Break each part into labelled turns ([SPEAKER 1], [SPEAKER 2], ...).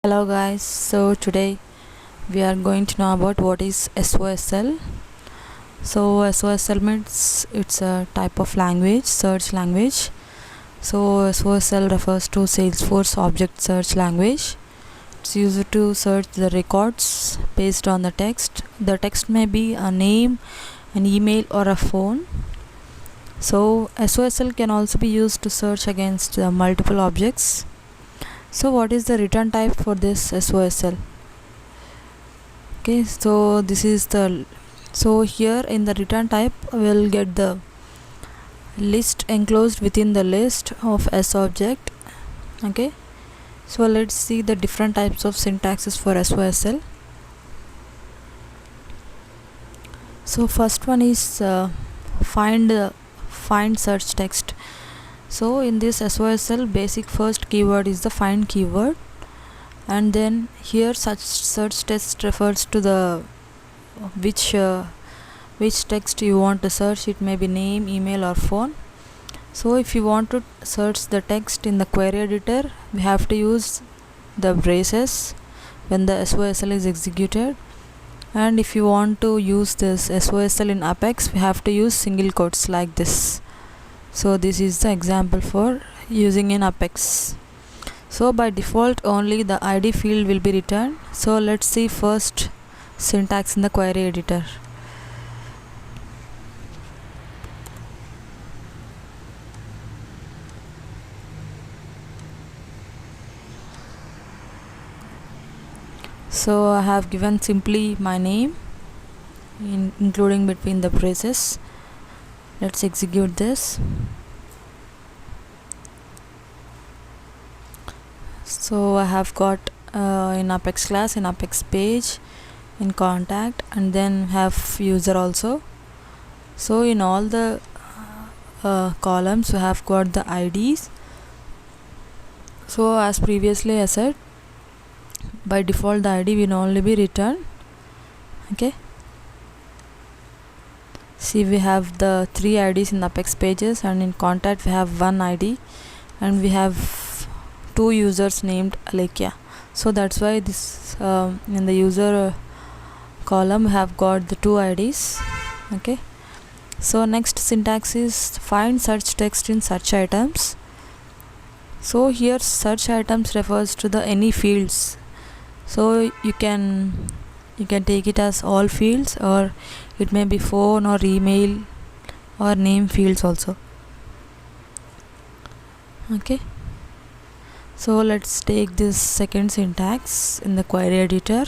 [SPEAKER 1] Hello guys, so today we are going to know about what is SOSL. So SOSL means it's a type of language, search language. So SOSL refers to Salesforce Object Search Language. It's used to search the records based on the text. The text may be a name, an email or a phone. So SOSL can also be used to search against multiple objects. So what is the return type for this SOSL? Okay, so this is the here in the return type we'll get the list enclosed within the list of S object. Okay, so let's see the different types of syntaxes for SOSL. So first one is find search text. So in this SOSL, basic first keyword is the find keyword, and then here such search text refers to the which text you want to search. It may be name, email or phone. So if you want to search the text in the query editor, we have to use the braces when the SOSL is executed, and if you want to use this SOSL in Apex, we have to use single quotes like this. So this is the example for using in Apex. So by default only the ID field will be returned. So let's see first syntax in the query editor. So I have given simply my name including between the braces. Let's execute this. So I have got in Apex class, in Apex page, in contact, and then have user also. So in all the columns we have got the IDs. So as previously I said, by default the ID will only be returned. Okay, see we have the 3 IDs in Apex pages, and in contact we have 1 ID, and we have 2 users named Alekia. So that's why this in the user column we have got the 2 IDs. Okay, so next syntax is find search text in search items. So here search items refers to the any fields. So you can take it as all fields, or it may be phone or email or name fields also. Okay, so let's take this second syntax in the query editor.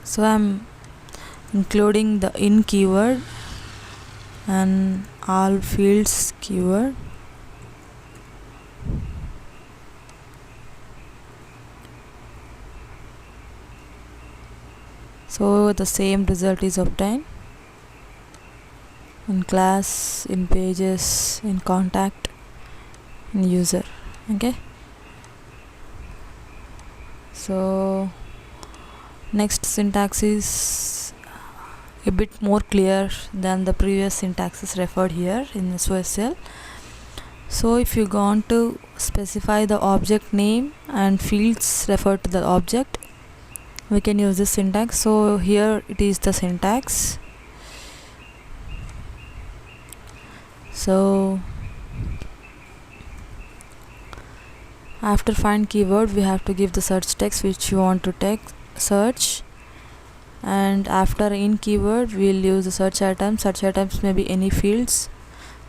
[SPEAKER 1] So I'm including the in keyword and all fields keyword. So the same result is obtained in class, in pages, in contact, in user. Okay, so next syntax is a bit more clear than the previous syntaxes referred here in SOSL. So if you want to specify the object name and fields refer to the object, we can use this syntax. So here it is the syntax. So after find keyword we have to give the search text which you want to search, and after in keyword we will use the search items. Search items may be any fields,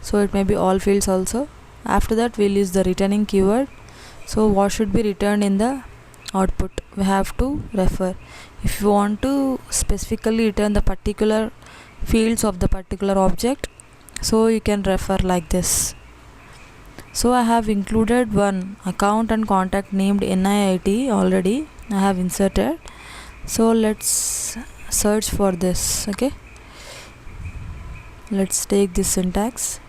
[SPEAKER 1] so it may be all fields also. After that we'll use the returning keyword. So what should be returned in the output, we have to refer. If you want to specifically return the particular fields of the particular object, so you can refer like this. So I have included one account and contact named NIIT already, I have inserted. So let's search for this. Okay, let's take this syntax.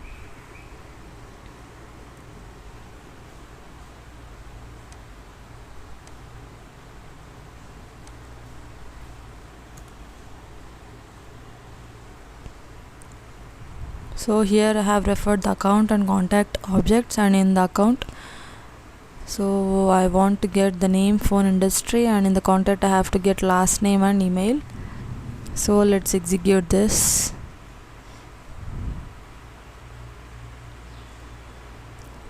[SPEAKER 1] So here I have referred the account and contact objects, and in the account So I want to get the name, phone, industry, and in the contact I have to get last name and email. So let's execute this.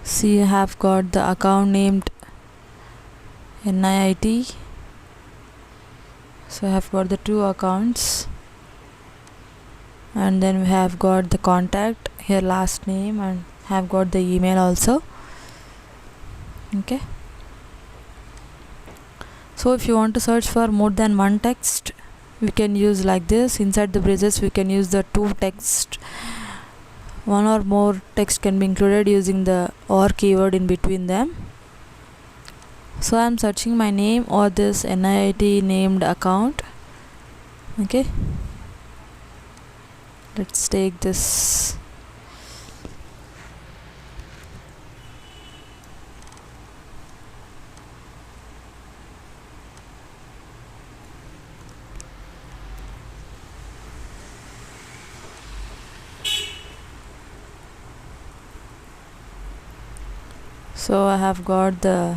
[SPEAKER 1] See, I have got the account named NIIT. So I have got the two accounts, and then we have got the contact here, last name, and have got the email also. Okay, so if you want to search for more than one text, we can use like this. Inside the braces we can use the two text, one or more text can be included using the or keyword in between them. So I'm searching my name or this NIIT named account. Okay, let's take this. So I have got the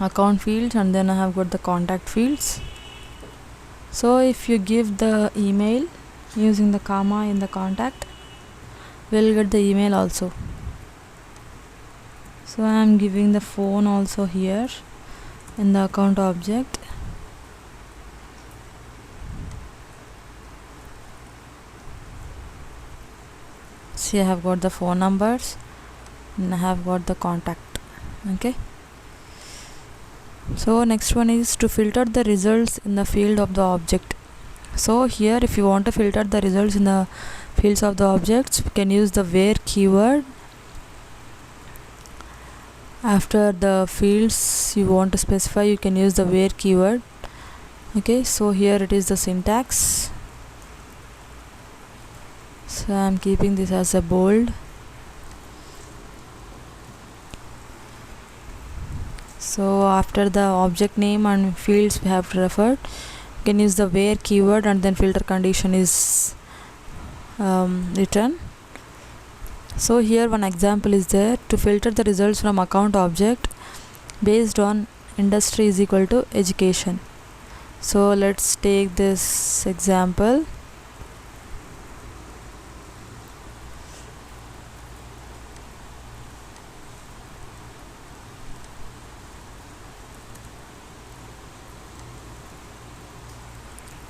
[SPEAKER 1] account fields, and then I have got the contact fields. So if you give the email using the comma in the contact, we'll get the email also. So I am giving the phone also here in the account object. See, I have got the phone numbers and I have got the contact. Okay, so next one is to filter the results in the field of the object. So here, if you want to filter the results in the fields of the objects, we can use the where keyword. After the fields you want to specify, you can use the where keyword. Okay, so here it is the syntax. So I am keeping this as a bold. So after the object name and fields we have referred, you can use the where keyword, and then filter condition is written. So here one example is there. To filter the results from account object based on industry is equal to education. So let's take this example.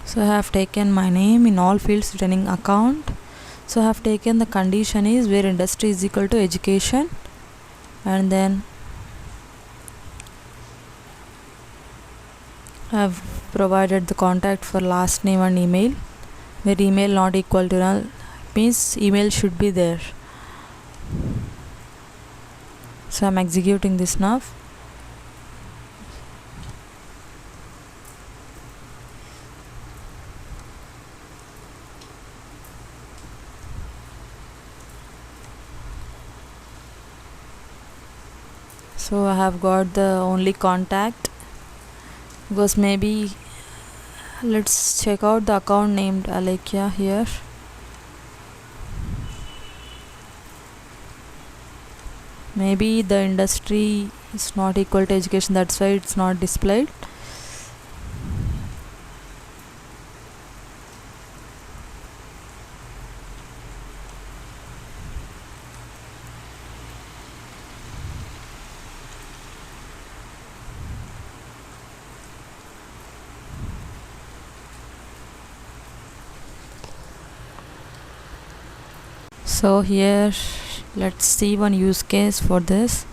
[SPEAKER 1] So I have taken my name in all fields returning account. So I have taken the condition is where industry is equal to education, and then I have provided the contact for last name and email, where email not equal to null means email should be there. So I'm executing this now. So I have got the only contact, because maybe let's check out the account named Alekia here. Maybe the industry is not equal to education, that's why it's not displayed. So here let's see one use case for this.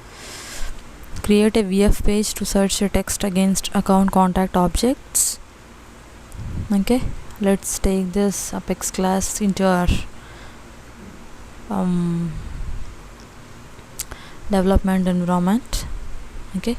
[SPEAKER 1] Create a VF page to search the text against account contact objects. Okay, let's take this Apex class into our development environment. Okay,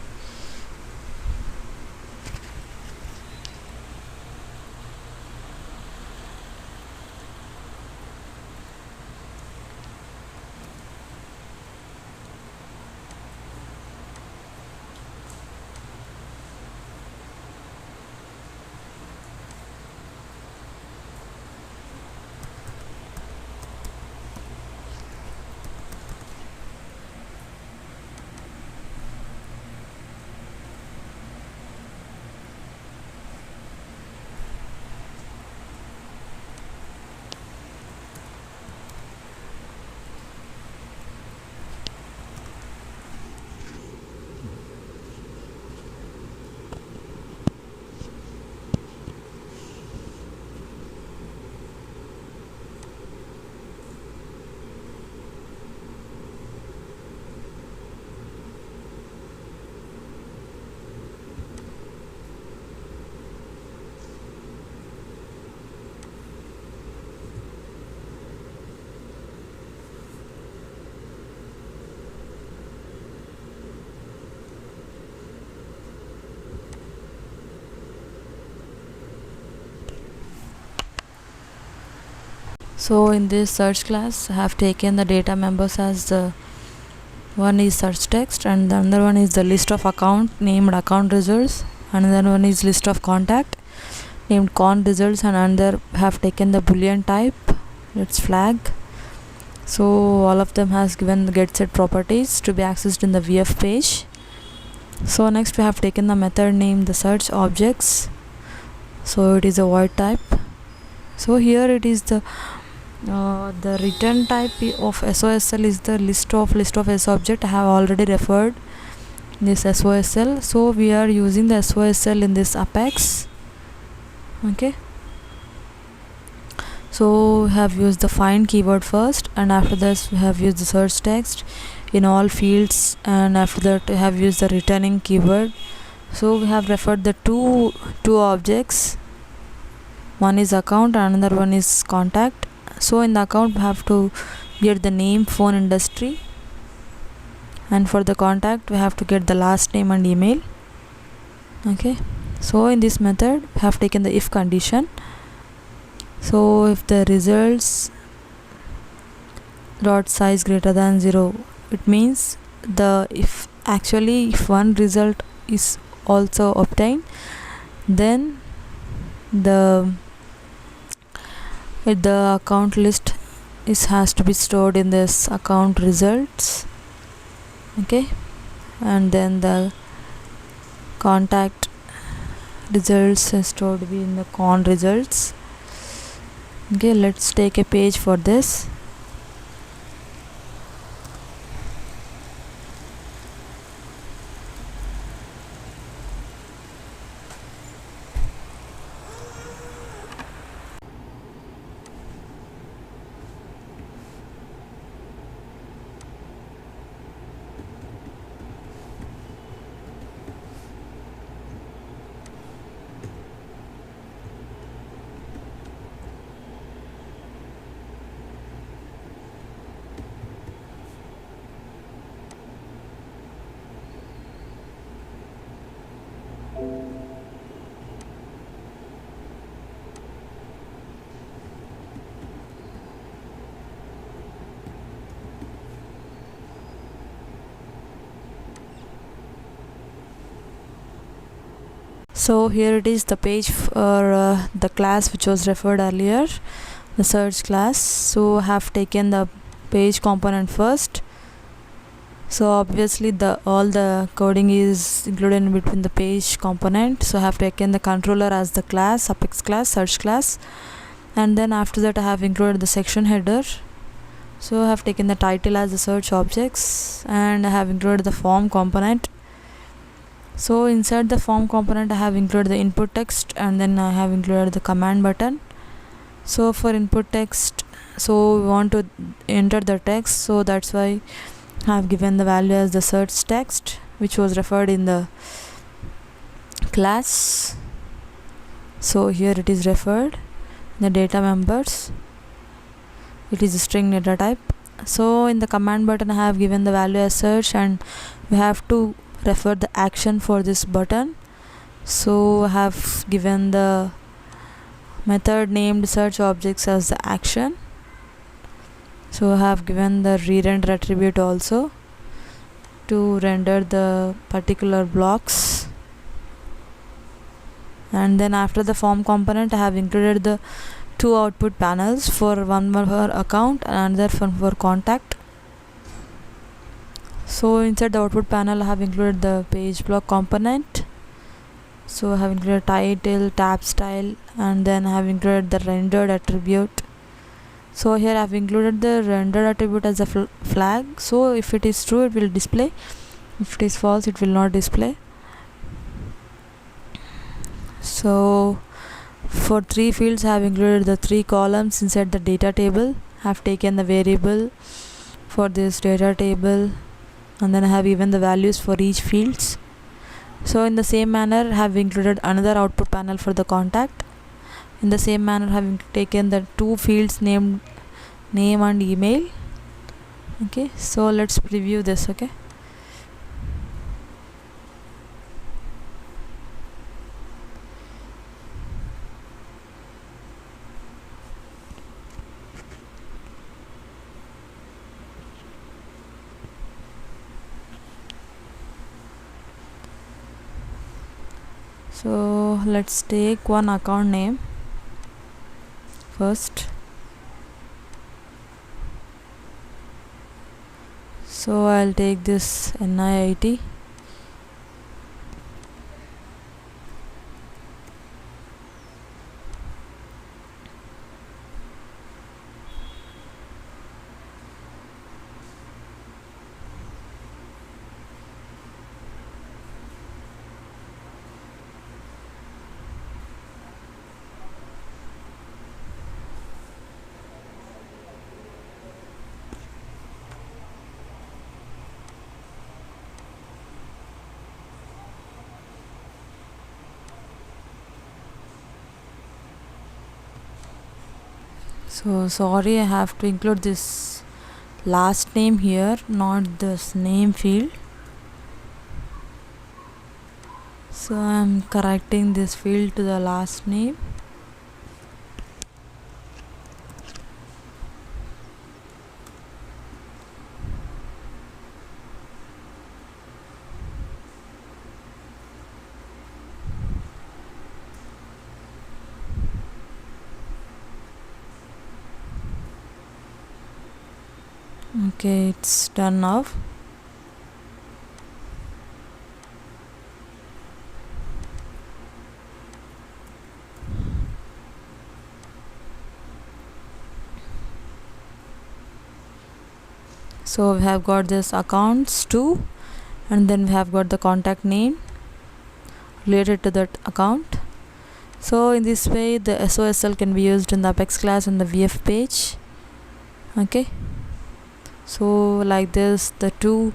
[SPEAKER 1] So in this search class I have taken the data members as the one is search text, and the other one is the list of account named account results, another one is list of contact named con results, and another have taken the boolean type, it's flag. So all of them has given the get set properties to be accessed in the VF page. So next we have taken the method named the search objects, so it is a void type. So here it is the return type of SOSL is the list of S object. I have already referred this SOSL, so we are using the SOSL in this Apex. Okay, so we have used the find keyword first, and after this we have used the search text in all fields, and after that we have used the returning keyword. So we have referred the two objects, one is account and another one is contact. So in the account we have to get the name, phone, industry, and for the contact we have to get the last name and email. Okay, so in this method we have taken the if condition. So if the results dot size greater than 0, it means if one result is also obtained, then the account list has to be stored in this account results. Okay, and then the contact results is stored to be in the con results. Okay, let's take a page for this. So here it is the page for the class which was referred earlier, the search class. So I have taken the page component first. So obviously all the coding is included in between the page component. So I have taken the controller as the class, Apex class, search class, and then after that I have included the section header. So I have taken the title as the search objects, and I have included the form component. So inside the form component I have included the input text, and then I have included the command button. So for input text, so we want to enter the text, so that's why I have given the value as the search text, which was referred in the class. So here it is referred the data members, it is a string data type. So in the command button I have given the value as search, and we have to refer the action for this button. So I have given the method named search objects as the action. So I have given the re-render attribute also to render the particular blocks, and then after the form component I have included the two output panels, for one for account and another for contact. So inside the output panel I have included the page block component. So I have included title, tab style, and then I have included the rendered attribute. So here I have included the rendered attribute as a flag. So if it is true it will display, if it is false it will not display. So for 3 fields I have included the 3 columns inside the data table. I have taken the variable for this data table, and then I have given the values for each fields. So in the same manner I have included another output panel for the contact. In the same manner I have taken the 2 fields named name and email. Okay, so let's preview this. Okay, So let's take one account name first. So I'll take this NIIT. So sorry, I have to include this last name here, not this name field. So I'm correcting this field to the last name. Okay, it's done now. So we have got this accounts too, and then we have got the contact name related to that account. So in this way the SOSL can be used in the Apex class and the VF page. Okay, so like this the two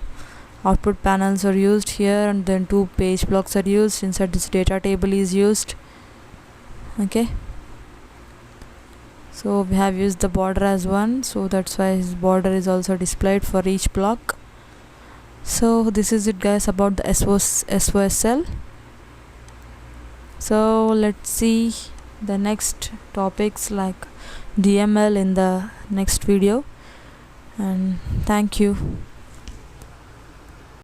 [SPEAKER 1] output panels are used here, and then two page blocks are used. Inside this data table is used. Okay, so we have used the border as one, so that's why his border is also displayed for each block. So this is it guys about the SOSL. So let's see the next topics like DML in the next video, and thank you.